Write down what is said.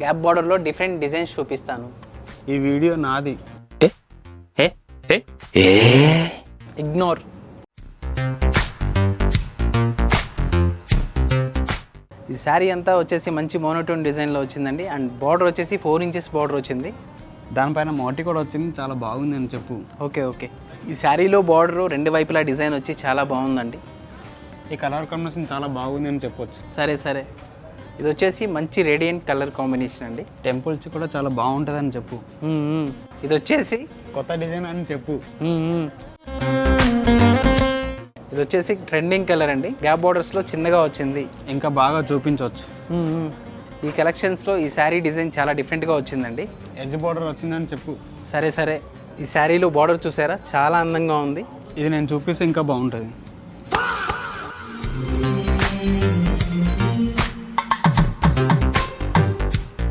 Gap బార్డర్లో different designs చూపిస్తాను. ఈ వీడియో నాది. ఇగ్నోర్. ఈ శారీ అంతా వచ్చేసి మంచి మోనోటోన్ డిజైన్లో వచ్చిందండి. అండ్ బార్డర్ వచ్చేసి 4 ఇంచెస్ బార్డర్ వచ్చింది. దానిపైన మోటి కూడా వచ్చింది, చాలా బాగుంది అని చెప్పు. ఓకే. ఈ శారీలో బార్డర్ 2 వైపులా డిజైన్ వచ్చి చాలా బాగుందండి. ఈ కలర్ కాంబినేషన్ చాలా బాగుంది అని చెప్పొచ్చు. సరే. ఇది వచ్చేసి మంచి రేడియంట్ కలర్ కాంబినేషన్ అండి. టెంపుల్స్ కూడా చాలా బాగుంటుంది అని చెప్పు. ఇది వచ్చేసి కొత్త డిజైన్ అని చెప్పు. ఇది వచ్చేసి ట్రెండింగ్ కలర్ అండి. గ్యాప్ బార్డర్స్లో చిన్నగా వచ్చింది. ఇంకా బాగా చూపించవచ్చు. ఈ కలెక్షన్స్లో ఈ శారీ డిజైన్ చాలా డిఫరెంట్గా వచ్చిందండి. ఎడ్జ్ బార్డర్ వచ్చిందని చెప్పు. సరే. ఈ శారీలో బార్డర్ చూసారా, చాలా అందంగా ఉంది. ఇది నేను చూపిస్తే ఇంకా బాగుంటుంది.